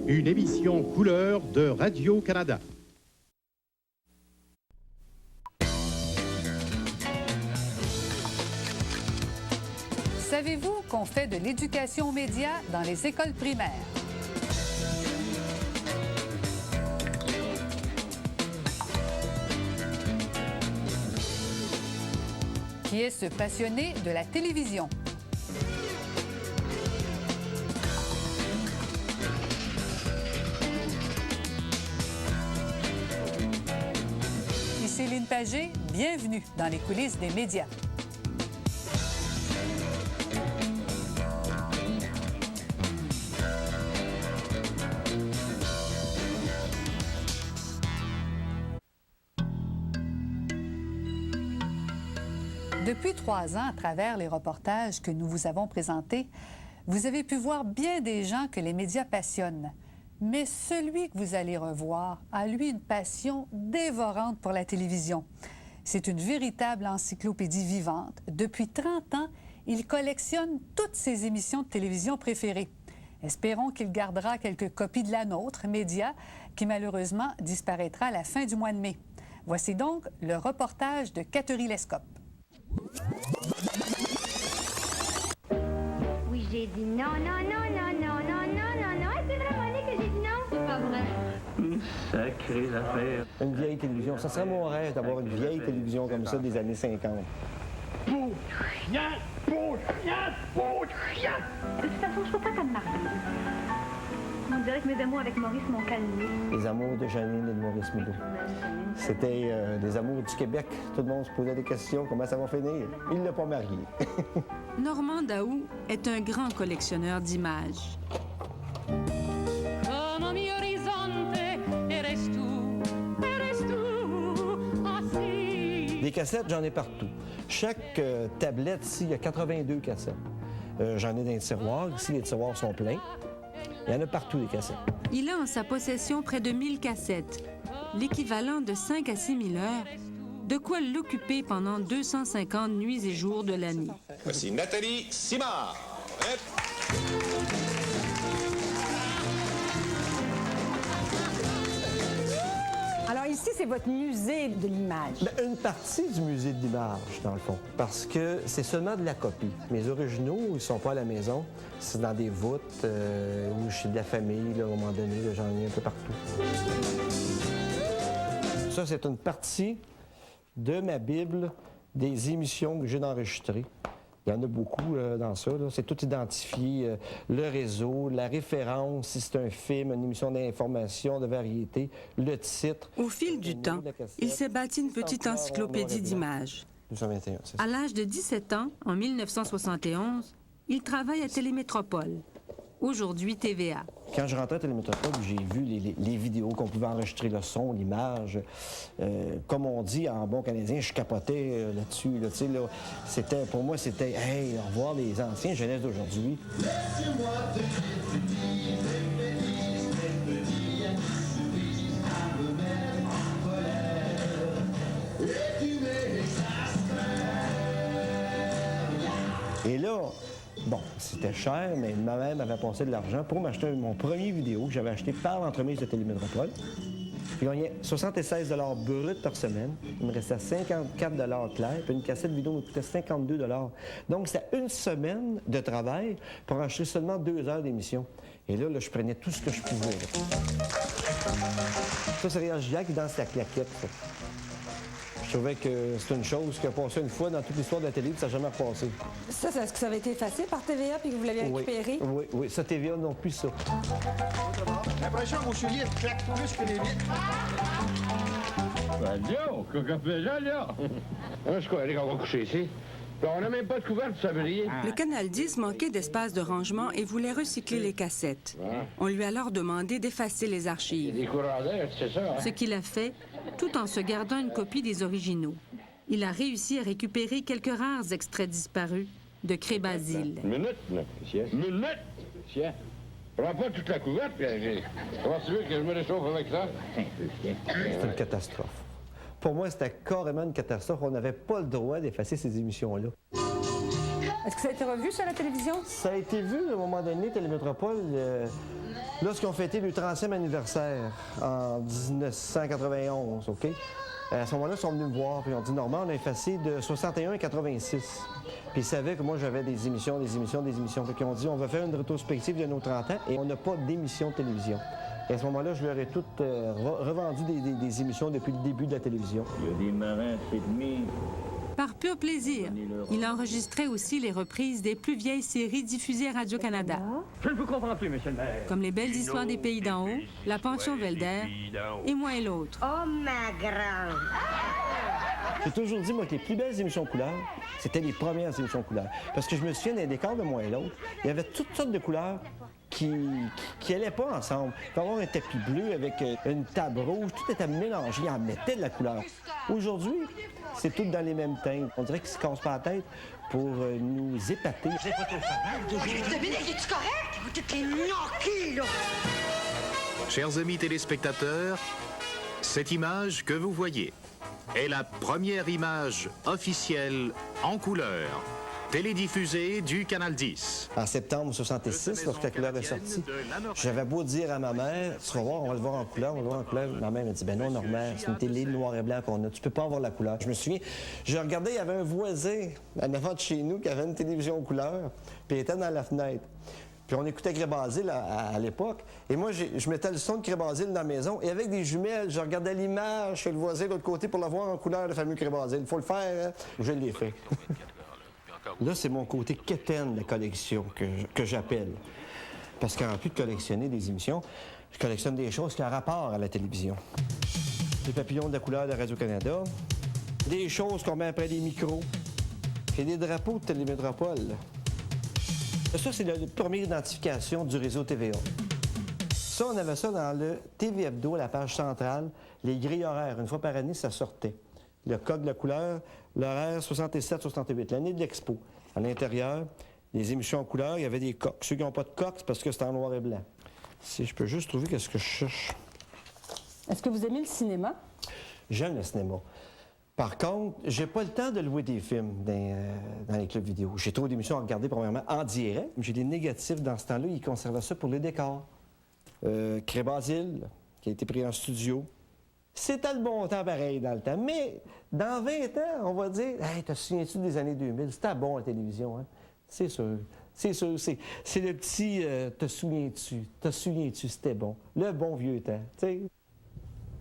une émission couleur de Radio-Canada. Savez-vous qu'on fait de l'éducation aux médias dans les écoles primaires? Qui est ce passionné de la télévision? Ici Lynne Pagé, bienvenue dans les coulisses des médias. Depuis 3 ans, à travers les reportages que nous vous avons présentés, vous avez pu voir bien des gens que les médias passionnent. Mais celui que vous allez revoir a, lui, une passion dévorante pour la télévision. C'est une véritable encyclopédie vivante. Depuis 30 ans, il collectionne toutes ses émissions de télévision préférées. Espérons qu'il gardera quelques copies de la nôtre, Média, qui malheureusement disparaîtra à la fin du mois de mai. Voici donc le reportage de Catherine Lescope. Oui, j'ai dit non, non, non, non, non, non, non, non, non. C'est vraiment que j'ai dit non? C'est pas vrai. Sacrée affaire. Une vieille télévision. Ça serait mon rêve d'avoir une vieille télévision comme ça des années 50. Beau chien! Beau chien! Beau chien! De toute façon, je peux pas comme Marie. On dirait que mes amours avec Maurice m'ont calmé. Les amours de Janine et de Maurice Milou. C'était des amours du Québec. Tout le monde se posait des questions. Comment ça va finir? Il ne l'a pas marié. Normand Daou est un grand collectionneur d'images. Des cassettes, j'en ai partout. Chaque tablette, ici, il y a 82 cassettes. J'en ai dans les tiroirs. Ici, les tiroirs sont pleins. Il y en a partout, des cassettes. Il a en sa possession près de 1000 cassettes, l'équivalent de 5 à 6 000 heures, de quoi l'occuper pendant 250 nuits et jours de l'année. Voici Nathalie Simard. Alors ici, c'est votre musée de l'image. Bien, une partie du musée de l'image, dans le fond, parce que c'est seulement de la copie. Mes originaux, ils ne sont pas à la maison. C'est dans des voûtes ou chez de la famille, là, à un moment donné, là, j'en ai un peu partout. Ça, c'est une partie de ma Bible des émissions que j'ai d'enregistrer. Il y en a beaucoup dans ça. C'est tout identifié, le réseau, la référence, si c'est un film, une émission d'information, de variété, le titre. Au fil du temps, il s'est bâti une petite encyclopédie d'images. 221, c'est ça. À l'âge de 17 ans, en 1971, il travaille à Télémétropole, aujourd'hui TVA. Quand je rentrais à Télémétropole, j'ai vu les vidéos qu'on pouvait enregistrer, le son, l'image. Comme on dit en bon canadien, je capotais là-dessus. Là, là, pour moi, c'était, hey, revoir les anciens jeunesse d'aujourd'hui. Et là, bon, c'était cher, mais ma mère m'avait passé de l'argent pour m'acheter mon premier vidéo que j'avais acheté par l'entremise de Télémétropole. Je gagnais 76 $ brut par semaine. Il me restait 54 $ clair, puis une cassette vidéo me coûtait 52 $. Donc, c'était une semaine de travail pour acheter seulement 2 heures d'émission. Et là, je prenais tout ce que je pouvais. Là. Ça, c'est Réal Gilliac qui danse la claquette. Ça. Je trouvais que c'est une chose qui a passé une fois dans toute l'histoire de la télé, puis ça n'a jamais repassé. Ça, est-ce que ça avait été effacé par TVA puis que vous l'aviez récupéré? Oui, oui. Ça, TVA non plus, ça. L'impression que vos souliers claquent plus que les vitres. Ben, Dieu, qu'est-ce que fait là? Moi, je crois qu'on va coucher ici. On n'a même pas de couvert pour s'abriller. Le Canal 10 manquait d'espace de rangement et voulait recycler les cassettes. On lui a alors demandé d'effacer les archives. Des courants d'air, c'est ça, hein? Ce qu'il a fait, tout en se gardant une copie des originaux. Il a réussi à récupérer quelques rares extraits disparus de Cré-Basile. Une minute, là. Une minute! Tiens. Prends pas toute la couverte, puis comment tu veux que je me réchauffe avec ça? C'est une catastrophe. Pour moi, c'était carrément une catastrophe. On n'avait pas le droit d'effacer ces émissions-là. Est-ce que ça a été revu sur la télévision? Ça a été vu à un moment donné, Télémétropole. Lorsqu'on fêtait le 30e anniversaire en 1991, OK? À ce moment-là, ils sont venus me voir, puis ils ont dit, Normand, on a effacé de 61 à 86. Puis ils savaient que moi, j'avais des émissions. Fait qu'ils ont dit, on va faire une rétrospective de nos 30 ans et on n'a pas d'émission de télévision. Et à ce moment-là, je leur ai toutes revendu des émissions depuis le début de la télévision. Il y a des marins de demi. Par pur plaisir, il enregistrait aussi les reprises des plus vieilles séries diffusées à Radio-Canada. Je ne vous comprends plus, monsieur le maire. Comme Les Belles Histoires des Pays d'en haut, La Pension Velder et Moi et l'autre. Oh, ma grande! J'ai toujours dit, moi, que les plus belles émissions couleurs, c'était les premières émissions couleurs. Parce que je me souviens des décors de Moi et l'autre, il y avait toutes sortes de couleurs qui n'allaient pas ensemble. Il faut avoir un tapis bleu avec une table rouge, tout était mélangé, il en mettait de la couleur. Aujourd'hui, c'est tout dans les mêmes teintes. On dirait qu'ils se cassent pas la tête pour nous épater. Dominique, es-tu correct? Vous êtes les gnocchis, là! Chers amis téléspectateurs, cette image que vous voyez est la première image officielle en couleur, télédiffusée du Canal 10. En septembre 66, lorsque la couleur est sortie, j'avais beau dire à ma mère, tu vas voir, on va le voir en couleur, on va le voir en couleur. Ma mère m'a dit, ben non, Normand, c'est une télé noir et blanc qu'on a, tu peux pas avoir la couleur. Je me souviens, je regardais, il y avait un voisin en avant de chez nous qui avait une télévision couleur, puis il était dans la fenêtre. Puis on écoutait Gré-Basile à l'époque. Et moi, je mettais le son de Gré-Basile dans la maison. Et avec des jumelles, je regardais l'image chez le voisin de l'autre côté pour la voir en couleur, le fameux Gré-Basile. Il faut le faire, hein? Je l'ai fait. Là, c'est mon côté quétaine de la collection que j'appelle. Parce qu'en plus de collectionner des émissions, je collectionne des choses qui ont rapport à la télévision. Les papillons de la couleur de Radio-Canada, des choses qu'on met après les micros, et des drapeaux de Télémétropole. Ça, c'est la première identification du réseau TVA. Ça, on avait ça dans le TV Hebdo, la page centrale, les grilles horaires. Une fois par année, ça sortait. Le code de la couleur, l'horaire 67-68, l'année de l'expo. À l'intérieur, les émissions en couleur, il y avait des coques. Ceux qui n'ont pas de coques, c'est parce que c'est en noir et blanc. Si je peux juste trouver qu'est-ce que je cherche. Est-ce que vous aimez le cinéma? J'aime le cinéma. Par contre, j'ai pas le temps de louer des films dans les clubs vidéo. J'ai trop d'émissions à regarder, premièrement, en direct. J'ai des négatifs dans ce temps-là. Ils conservaient ça pour les décors. Gré-Basile, qui a été pris en studio. C'était le bon temps pareil dans le temps. Mais dans 20 ans, on va dire, hey, te souviens-tu des années 2000? C'était bon, la télévision, hein? C'est sûr. C'est sûr. C'est le petit te souviens-tu? Te souviens-tu? C'était bon. Le bon vieux temps, tu sais.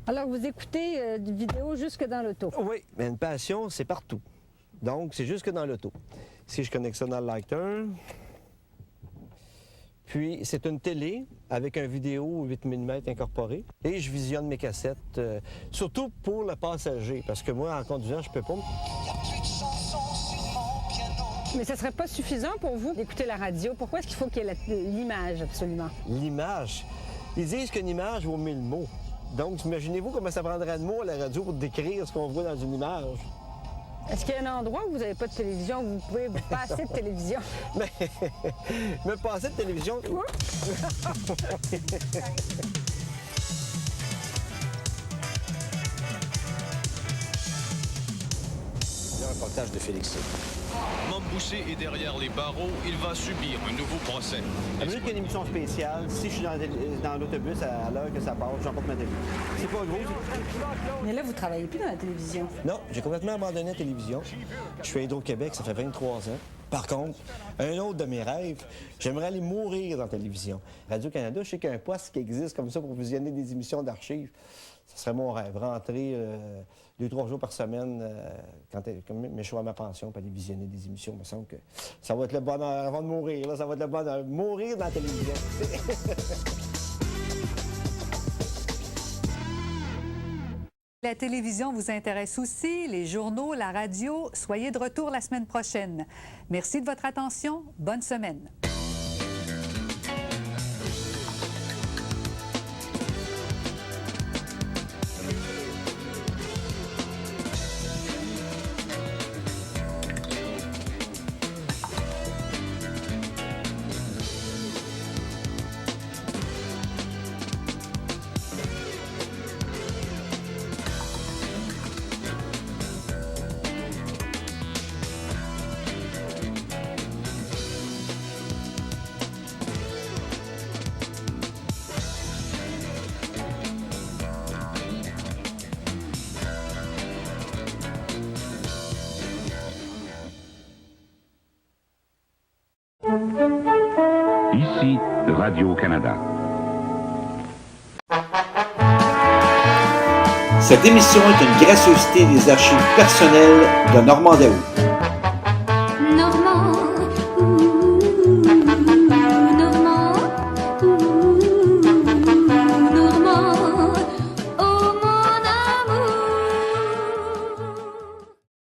Alors, vous écoutez des vidéos jusque dans l'auto? Oui, mais une passion, c'est partout. Donc, c'est jusque dans l'auto. Si je connecte ça dans le lighter. Puis, c'est une télé avec un vidéo 8 mm incorporé. Et je visionne mes cassettes, surtout pour le passager, parce que moi, en conduisant, je peux pas. Mais ça serait pas suffisant pour vous d'écouter la radio? Pourquoi est-ce qu'il faut qu'il y ait l'image, absolument? L'image? Ils disent qu'une image vaut 1000 mots. Donc, imaginez-vous comment ça prendrait de mots à la radio pour décrire ce qu'on voit dans une image. Est-ce qu'il y a un endroit où vous n'avez pas de télévision, où vous pouvez vous passer de télévision? Mais me passer de télévision... Il y a un reportage de Félix. Mom Boucher est derrière les barreaux. Il va subir un nouveau procès. À mesure qu'il y a une émission spéciale, si je suis dans l'autobus à l'heure que ça passe, j'emporte ma télé. C'est pas gros. Mais là, vous travaillez plus dans la télévision. Non, j'ai complètement abandonné la télévision. Je suis à Hydro-Québec, ça fait 23 ans. Par contre, un autre de mes rêves, j'aimerais aller mourir dans la télévision. Radio-Canada, je sais qu'il y a un poste qui existe comme ça pour visionner des émissions d'archives. Ce serait mon rêve, rentrer 2-3 jours par semaine quand je suis à ma pension pour aller visionner des émissions. Il me semble que ça va être le bonheur avant de mourir. Là, ça va être le bonheur. Mourir dans la télévision. La télévision vous intéresse aussi, les journaux, la radio. Soyez de retour la semaine prochaine. Merci de votre attention. Bonne semaine. Ici, Radio-Canada. Cette émission est une gracieuseté des archives personnelles de Normand Daou.